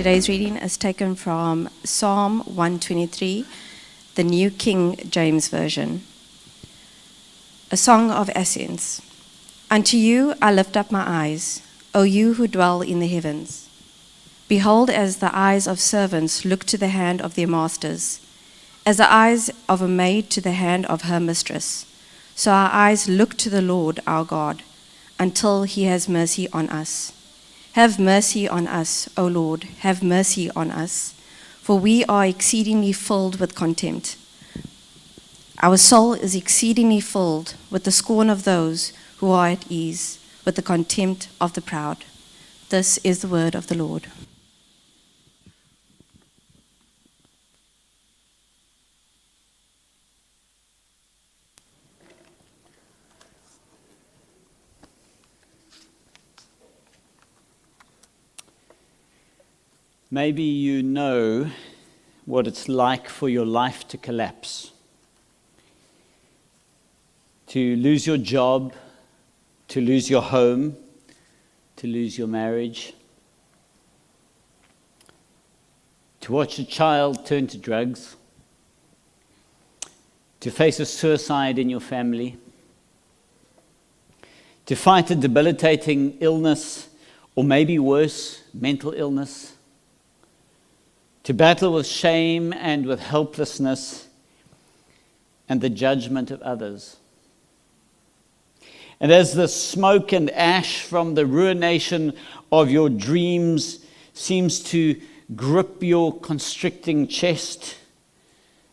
Today's reading is taken from Psalm 123, the New King James Version. A song of ascents. Unto you I lift up my eyes, O you who dwell in the heavens. Behold, as the eyes of servants look to the hand of their masters, as the eyes of a maid to the hand of her mistress, so our eyes look to the Lord our God, until he has mercy on us. Have mercy on us, O Lord, have mercy on us, for we are exceedingly filled with contempt. Our soul is exceedingly filled with the scorn of those who are at ease, with the contempt of the proud. This is the word of the Lord. Maybe you know what it's like for your life to collapse, to lose your job, to lose your home, to lose your marriage, to watch a child turn to drugs, to face a suicide in your family, to fight a debilitating illness, or maybe worse, mental illness, to battle with shame and with helplessness and the judgment of others. And as the smoke and ash from the ruination of your dreams seems to grip your constricting chest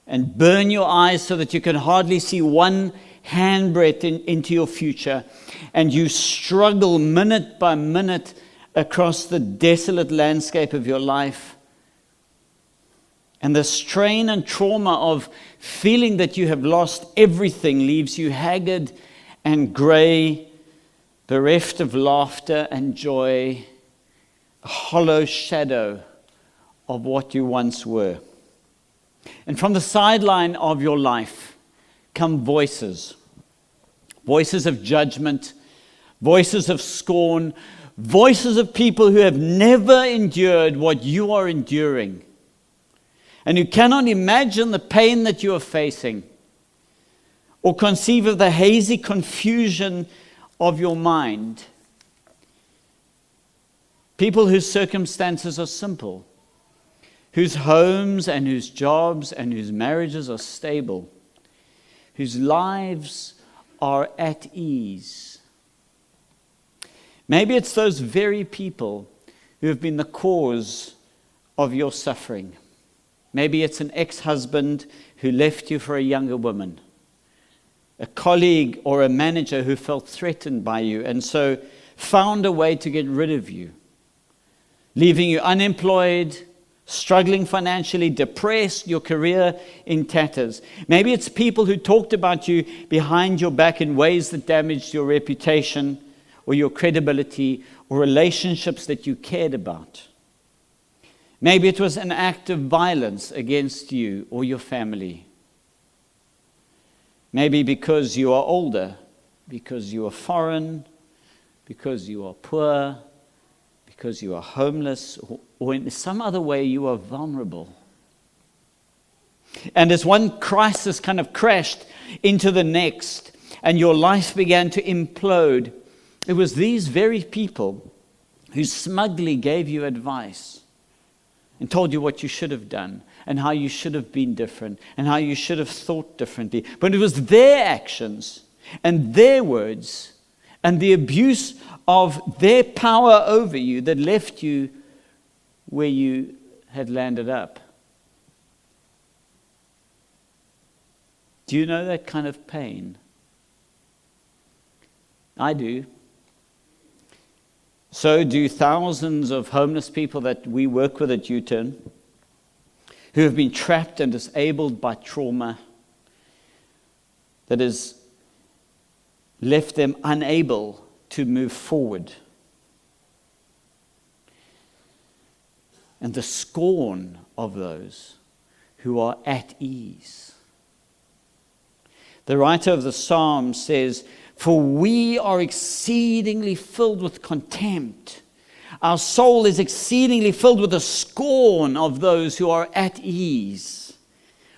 and burn your eyes so that you can hardly see one handbreadth into your future, and you struggle minute by minute across the desolate landscape of your life, and the strain and trauma of feeling that you have lost everything leaves you haggard and grey, bereft of laughter and joy, a hollow shadow of what you once were. And from the sideline of your life come voices of judgment, voices of scorn, voices of people who have never endured what you are enduring, and you cannot imagine the pain that you are facing, or conceive of the hazy confusion of your mind. People whose circumstances are simple, whose homes and whose jobs and whose marriages are stable, whose lives are at ease. Maybe it's those very people who have been the cause of your suffering. Maybe it's an ex-husband who left you for a younger woman, a colleague or a manager who felt threatened by you and so found a way to get rid of you, leaving you unemployed, struggling financially, depressed, your career in tatters. Maybe it's people who talked about you behind your back in ways that damaged your reputation or your credibility or relationships that you cared about. Maybe it was an act of violence against you or your family. Maybe because you are older, because you are foreign, because you are poor, because you are homeless, or in some other way you are vulnerable. And as one crisis kind of crashed into the next, and your life began to implode, it was these very people who smugly gave you advice and told you what you should have done, and how you should have been different, and how you should have thought differently. But it was their actions and their words and the abuse of their power over you that left you where you had landed up. Do you know that kind of pain? I do. So do thousands of homeless people that we work with at U-Turn, who have been trapped and disabled by trauma that has left them unable to move forward. And the scorn of those who are at ease. The writer of the Psalm says, "For we are exceedingly filled with contempt. Our soul is exceedingly filled with the scorn of those who are at ease,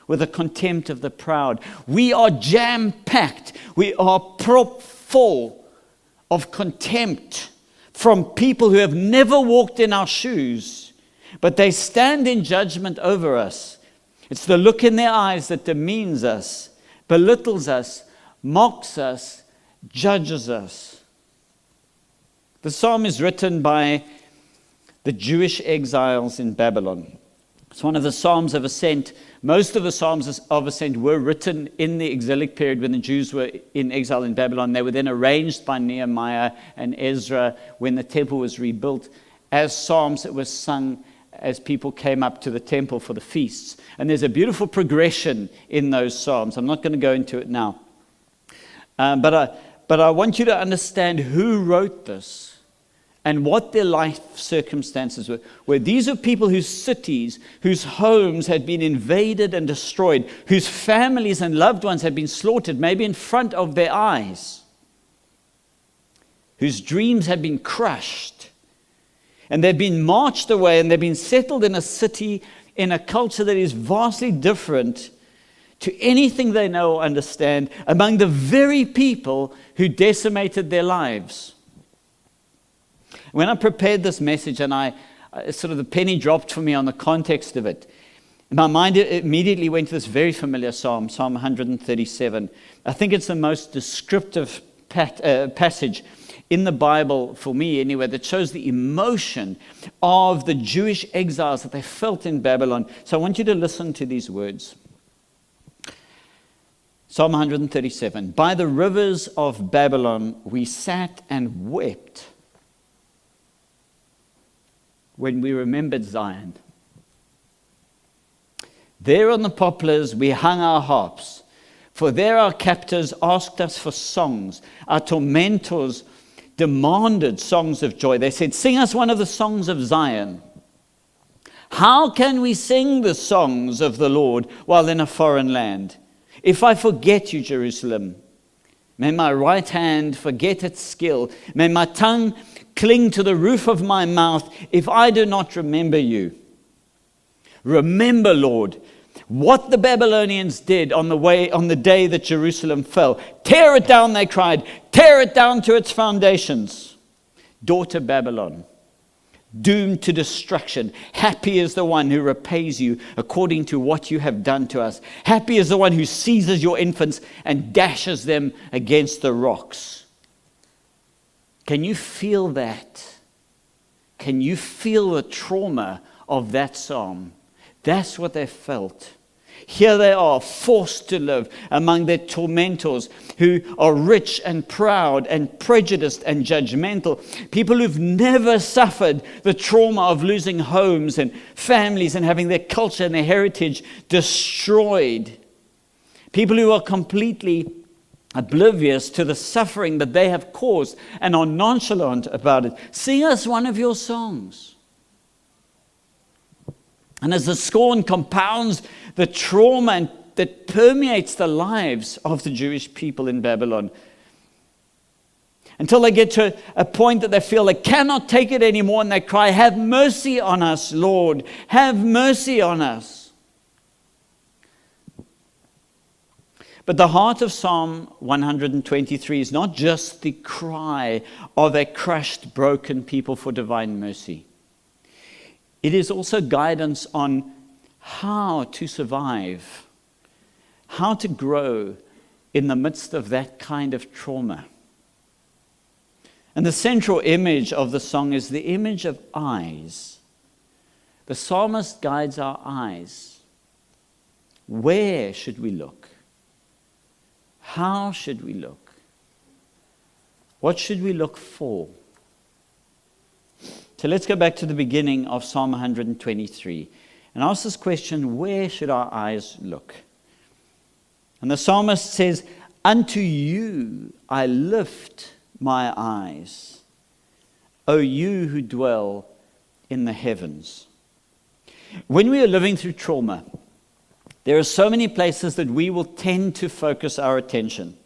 with the contempt of the proud. We are jam-packed. We are prop full of contempt from people who have never walked in our shoes, but they stand in judgment over us. It's the look in their eyes that demeans us, belittles us, mocks us, judges us. The psalm is written by the Jewish exiles in Babylon. It's one of the Psalms of Ascent. Most of the Psalms of Ascent were written in the exilic period when the Jews were in exile in Babylon. They were then arranged by Nehemiah and Ezra when the temple was rebuilt as psalms that were sung as people came up to the temple for the feasts. And there's a beautiful progression in those psalms. I'm not going to go into it now. But I want you to understand who wrote this and what their life circumstances were. These are people whose cities, whose homes had been invaded and destroyed, whose families and loved ones had been slaughtered, maybe in front of their eyes, whose dreams had been crushed. And they've been marched away and they've been settled in a city, in a culture that is vastly different to anything they know or understand, among the very people who decimated their lives. When I prepared this message and the penny dropped for me on the context of it, my mind immediately went to this very familiar psalm, Psalm 137. I think it's the most descriptive passage in the Bible, for me anyway, that shows the emotion of the Jewish exiles that they felt in Babylon. So I want you to listen to these words. Psalm 137. By the rivers of Babylon we sat and wept when we remembered Zion. There on the poplars we hung our harps, for there our captors asked us for songs. Our tormentors demanded songs of joy. They said, sing us one of the songs of Zion. How can we sing the songs of the Lord while in a foreign land? If I forget you, Jerusalem, may my right hand forget its skill. May my tongue cling to the roof of my mouth if I do not remember you. Remember, Lord, what the Babylonians did on the day that Jerusalem fell. Tear it down, they cried. Tear it down to its foundations. Daughter Babylon, doomed to destruction. Happy is the one who repays you according to what you have done to us. Happy is the one who seizes your infants and dashes them against the rocks. Can you feel that? Can you feel the trauma of that psalm? That's what they felt. Here they are, forced to live among their tormentors who are rich and proud and prejudiced and judgmental. People who've never suffered the trauma of losing homes and families and having their culture and their heritage destroyed. People who are completely oblivious to the suffering that they have caused and are nonchalant about it. Sing us one of your songs. And as the scorn compounds the trauma that permeates the lives of the Jewish people in Babylon, until they get to a point that they feel they cannot take it anymore and they cry, have mercy on us, Lord, have mercy on us. But the heart of Psalm 123 is not just the cry of a crushed, broken people for divine mercy. It is also guidance on how to survive, how to grow in the midst of that kind of trauma. And the central image of the song is the image of eyes. The psalmist guides our eyes. Where should we look? How should we look? What should we look for? So let's go back to the beginning of Psalm 123 and ask this question, where should our eyes look? And the psalmist says, unto you I lift my eyes, O you who dwell in the heavens. When we are living through trauma, there are so many places that we will tend to focus our attention.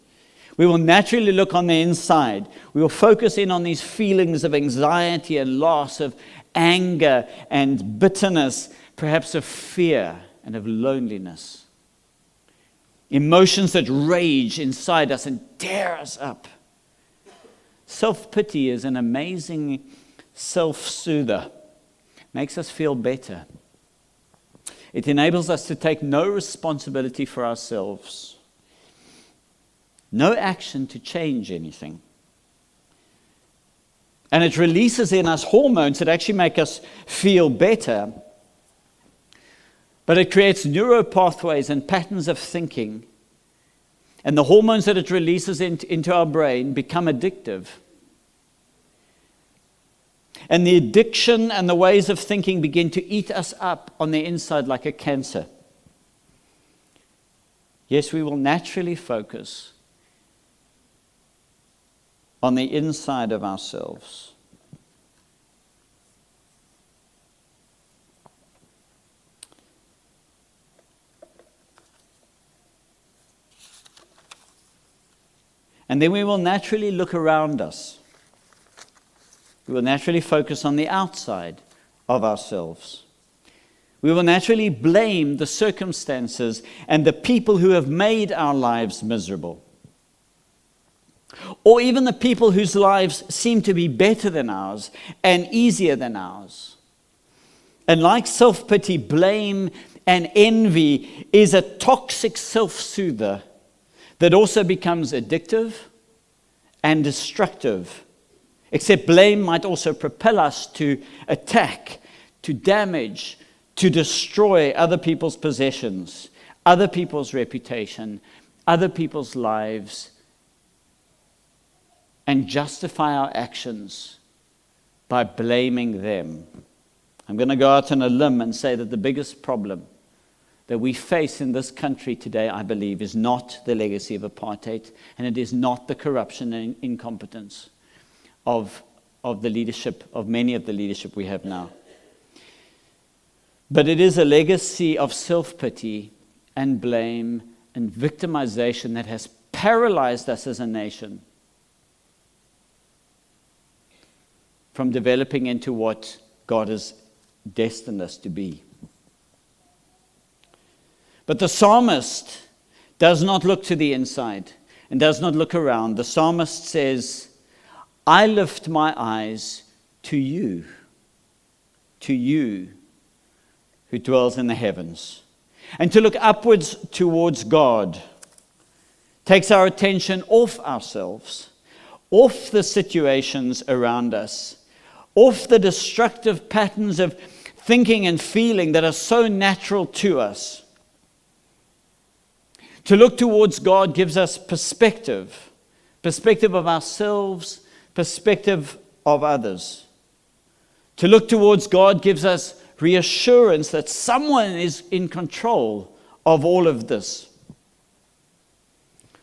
We will naturally look on the inside. We will focus in on these feelings of anxiety and loss, of anger and bitterness, perhaps of fear and of loneliness. Emotions that rage inside us and tear us up. Self-pity is an amazing self-soother. Makes us feel better. It enables us to take no responsibility for ourselves. No action to change anything. And it releases in us hormones that actually make us feel better. But it creates neural pathways and patterns of thinking. And the hormones that it releases into our brain become addictive. And the addiction and the ways of thinking begin to eat us up on the inside like a cancer. Yes, we will naturally focus on the inside of ourselves. And then we will naturally look around us. We will naturally focus on the outside of ourselves. We will naturally blame the circumstances and the people who have made our lives miserable. Or even the people whose lives seem to be better than ours and easier than ours. And like self-pity, blame and envy is a toxic self-soother that also becomes addictive and destructive. Except blame might also propel us to attack, to damage, to destroy other people's possessions, other people's reputation, other people's lives, and justify our actions by blaming them. I'm going to go out on a limb and say that the biggest problem that we face in this country today, I believe, is not the legacy of apartheid, and it is not the corruption and incompetence of the leadership, of many of the leadership we have now. But it is a legacy of self-pity and blame and victimization that has paralyzed us as a nation from developing into what God has destined us to be. But the psalmist does not look to the inside and does not look around. The psalmist says, I lift my eyes to you who dwells in the heavens. And to look upwards towards God takes our attention off ourselves, off the situations around us, off the destructive patterns of thinking and feeling that are so natural to us. To look towards God gives us perspective of ourselves, perspective of others. To look towards God gives us reassurance that someone is in control of all of this.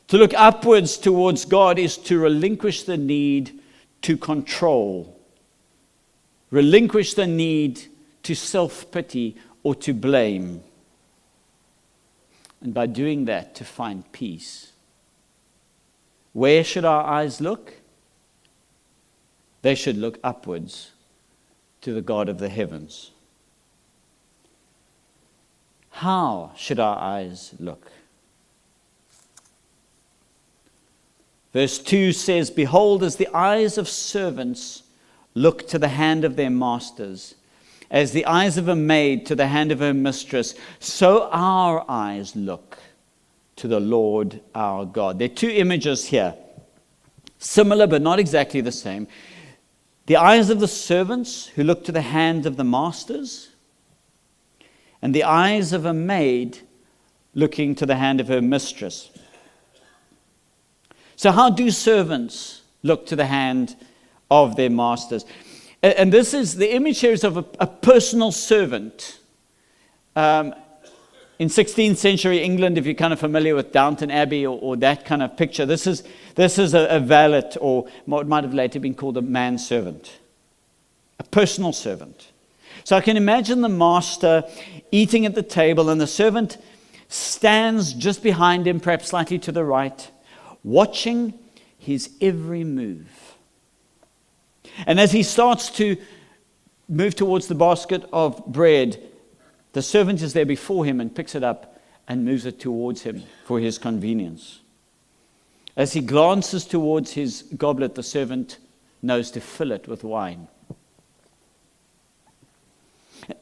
To look upwards towards God is to relinquish the need to control, relinquish the need to self-pity or to blame. And by doing that, to find peace. Where should our eyes look? They should look upwards to the God of the heavens. How should our eyes look? Verse 2 says, Behold, as the eyes of servants look to the hand of their masters, as the eyes of a maid to the hand of her mistress, so our eyes look to the Lord our God. There are two images here, similar but not exactly the same. The eyes of the servants who look to the hand of the masters, and the eyes of a maid looking to the hand of her mistress. So how do servants look to the hand of their masters? And this is, the image here is of a personal servant. In 16th century England, if you're kind of familiar with Downton Abbey or that kind of picture, this is a valet, or what might have later been called a manservant, a personal servant. So I can imagine the master eating at the table, and the servant stands just behind him, perhaps slightly to the right, watching his every move. And as he starts to move towards the basket of bread, the servant is there before him and picks it up and moves it towards him for his convenience. As he glances towards his goblet, the servant knows to fill it with wine.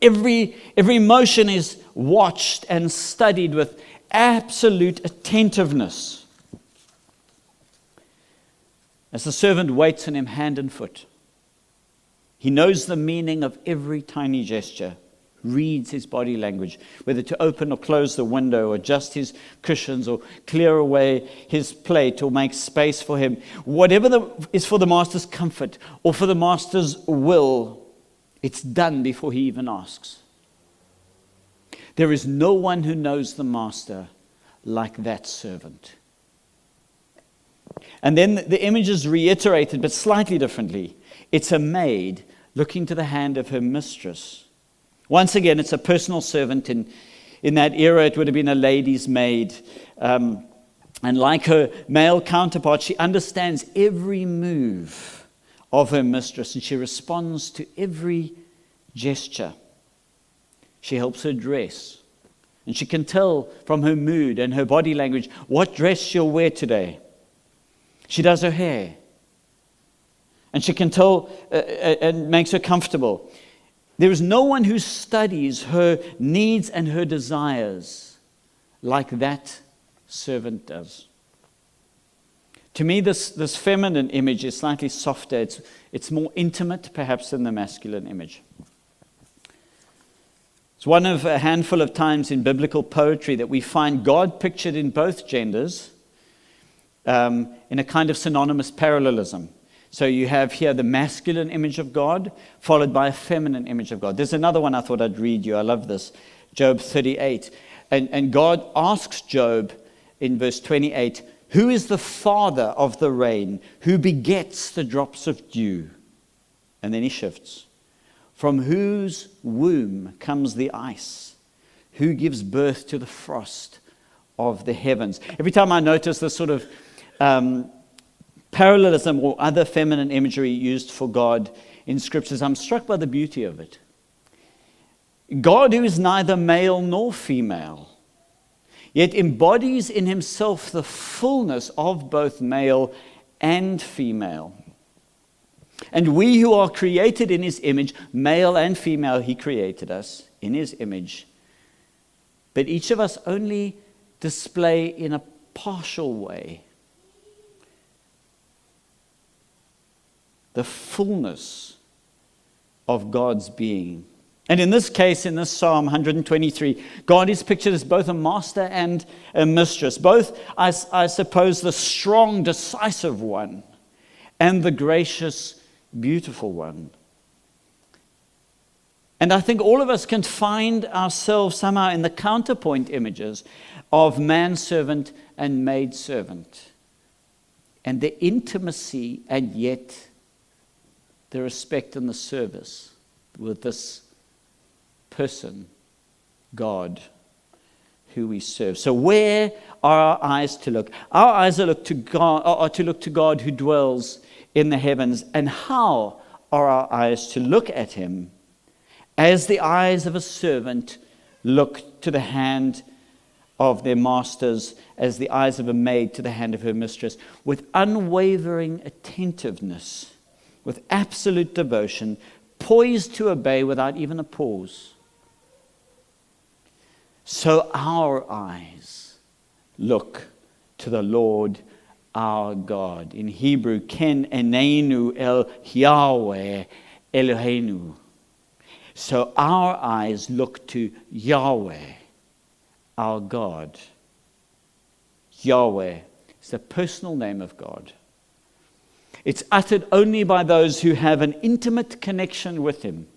Every motion is watched and studied with absolute attentiveness. As the servant waits on him hand and foot, he knows the meaning of every tiny gesture, reads his body language, whether to open or close the window, or adjust his cushions, or clear away his plate, or make space for him. Whatever is for the master's comfort or for the master's will, it's done before he even asks. There is no one who knows the master like that servant. And then the image is reiterated, but slightly differently. It's a maid looking to the hand of her mistress. Once again, it's a personal servant. In that era, it would have been a lady's maid. And like her male counterpart, she understands every move of her mistress, and she responds to every gesture. She helps her dress, and she can tell from her mood and her body language what dress she'll wear today. She does her hair, and she can tell and makes her comfortable. There is no one who studies her needs and her desires like that servant does. To me, this feminine image is slightly softer. It's more intimate, perhaps, than the masculine image. It's one of a handful of times in biblical poetry that we find God pictured in both genders in a kind of synonymous parallelism. So you have here the masculine image of God, followed by a feminine image of God. There's another one I thought I'd read you. I love this. Job 38. And God asks Job in verse 28, who is the father of the rain, who begets the drops of dew? And then he shifts. From whose womb comes the ice? Who gives birth to the frost of the heavens? Every time I notice this sort of parallelism or other feminine imagery used for God in scriptures, I'm struck by the beauty of it. God, who is neither male nor female, yet embodies in himself the fullness of both male and female. And we who are created in his image, male and female, he created us in his image. But each of us only display in a partial way the fullness of God's being. And in this case, in this Psalm 123, God is pictured as both a master and a mistress, both, I suppose, the strong, decisive one and the gracious, beautiful one. And I think all of us can find ourselves somehow in the counterpoint images of manservant and maidservant, and the intimacy and yet the respect and the service with this person, God, who we serve. So where are our eyes to look? Our eyes are to look to God who dwells in the heavens. And how are our eyes to look at him? As the eyes of a servant look to the hand of their masters, as the eyes of a maid to the hand of her mistress, with unwavering attentiveness, with absolute devotion, poised to obey without even a pause. So our eyes look to the Lord our God. In Hebrew, Ken Eneinu El Yahweh Eloheinu. So our eyes look to Yahweh, our God. Yahweh is the personal name of God. It's uttered only by those who have an intimate connection with him.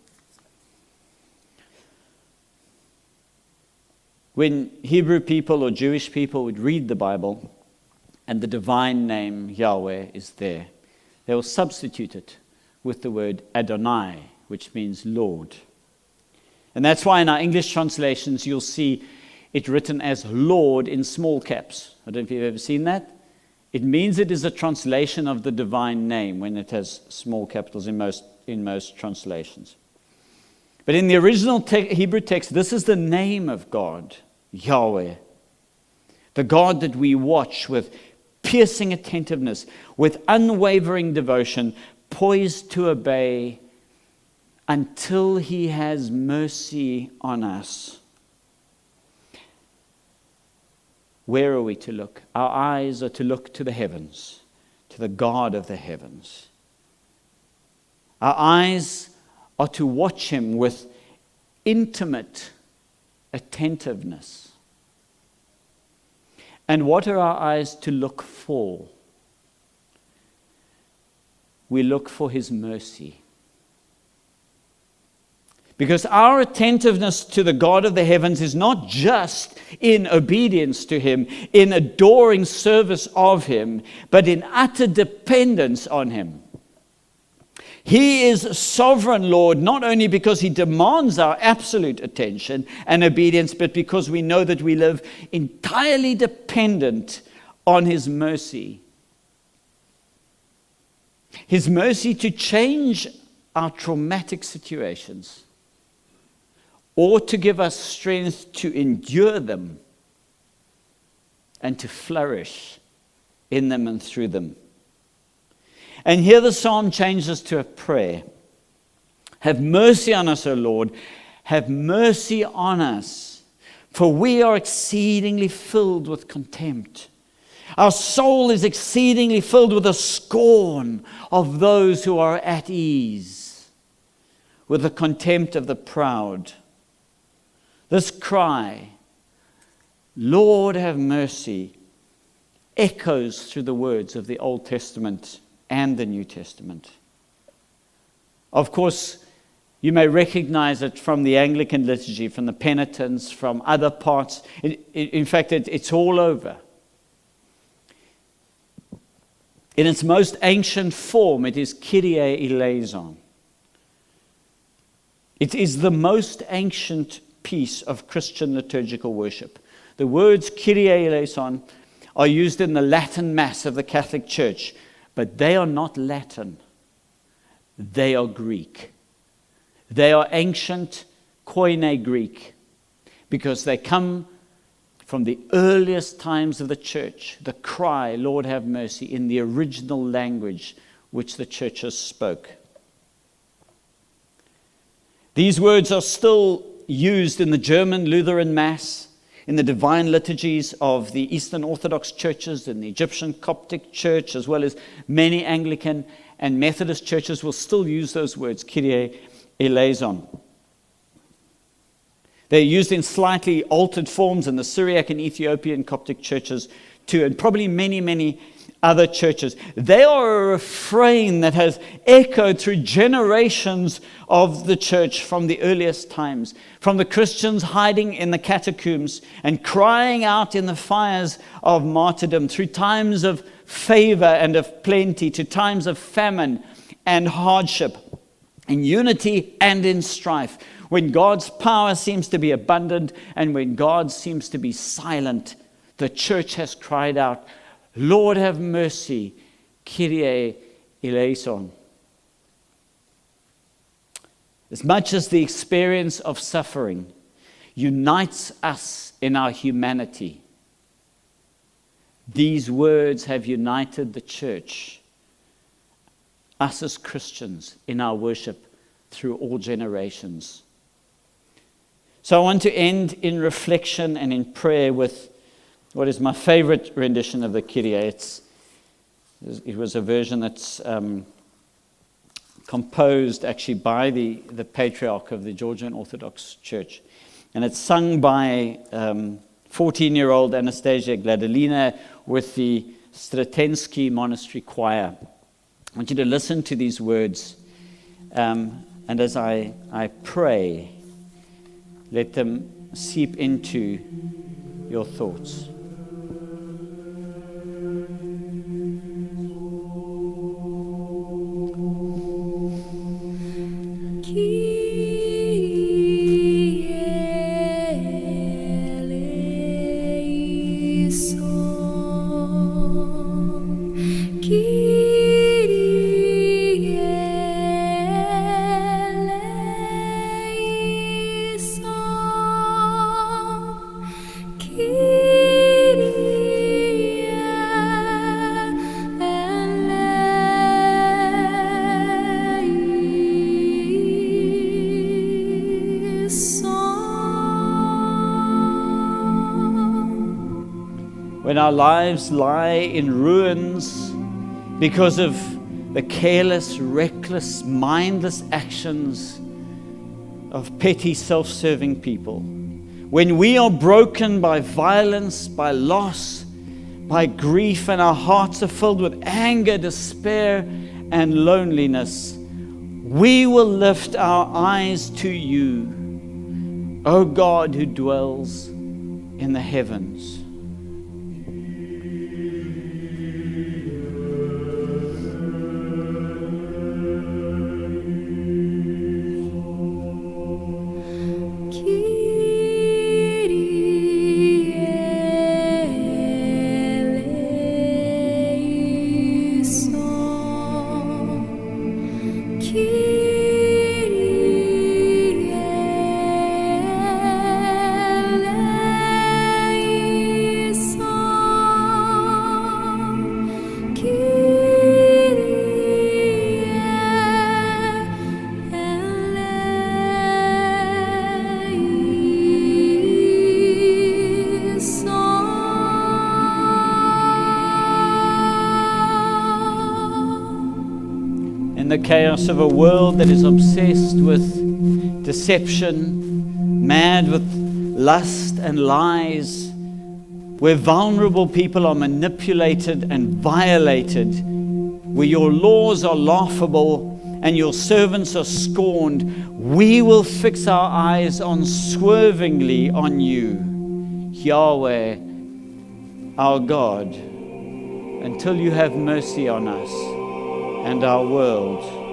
When Hebrew people or Jewish people would read the Bible and the divine name Yahweh is there, they will substitute it with the word Adonai, which means Lord. And that's why in our English translations you'll see it written as Lord in small caps. I don't know if you've ever seen that. It means it is a translation of the divine name when it has small capitals in most translations. But in the original Hebrew text, this is the name of God, Yahweh. The God that we watch with piercing attentiveness, with unwavering devotion, poised to obey until He has mercy on us. Where are we to look? Our eyes are to look to the heavens, to the God of the heavens. Our eyes are to watch Him with intimate attentiveness. And what are our eyes to look for? We look for His mercy. Because our attentiveness to the God of the heavens is not just in obedience to Him, in adoring service of Him, but in utter dependence on Him. He is sovereign Lord, not only because He demands our absolute attention and obedience, but because we know that we live entirely dependent on His mercy. His mercy to change our traumatic situations, or to give us strength to endure them and to flourish in them and through them. And here the psalm changes to a prayer. Have mercy on us, O Lord. Have mercy on us, for we are exceedingly filled with contempt. Our soul is exceedingly filled with the scorn of those who are at ease, with the contempt of the proud. This cry, Lord have mercy, echoes through the words of the Old Testament and the New Testament. Of course, you may recognize it from the Anglican liturgy, from the penitents, from other parts. In fact, it's all over. In its most ancient form, it is Kyrie eleison. It is the most ancient piece of Christian liturgical worship. The words Kyrie eleison are used in the Latin Mass of the Catholic Church, but they are not Latin. They are Greek. They are ancient Koine Greek, because they come from the earliest times of the church. The cry, Lord have mercy, in the original language which the churches spoke. These words are still used in the German Lutheran Mass, in the divine liturgies of the Eastern Orthodox churches, in the Egyptian Coptic Church, as well as many Anglican and Methodist churches will still use those words, Kyrie eleison. They're used in slightly altered forms in the Syriac and Ethiopian Coptic churches too, and probably many, many other churches. They are a refrain that has echoed through generations of the church from the earliest times, from the Christians hiding in the catacombs and crying out in the fires of martyrdom, through times of favor and of plenty, to times of famine and hardship, in unity and in strife, when God's power seems to be abundant and when God seems to be silent. The church has cried out, Lord have mercy, Kyrie eleison. As much as the experience of suffering unites us in our humanity, these words have united the church, us as Christians, in our worship through all generations. So I want to end in reflection and in prayer with what is my favorite rendition of the Kyrie. It was a version that's composed actually by the patriarch of the Georgian Orthodox Church. And it's sung by 14-year-old Anastasia Gladilina with the Stratensky Monastery Choir. I want you to listen to these words, and as I pray, let them seep into your thoughts. when our lives lie in ruins because of the careless, reckless, mindless actions of petty, self-serving people. When we are broken by violence, by loss, by grief, and our hearts are filled with anger, despair, and loneliness, we will lift our eyes to you, O God who dwells in the heavens. In the chaos of a world that is obsessed with deception, mad with lust and lies, where vulnerable people are manipulated and violated, where your laws are laughable and your servants are scorned, we will fix our eyes unswervingly on you, Yahweh, our God, until you have mercy on us and our world.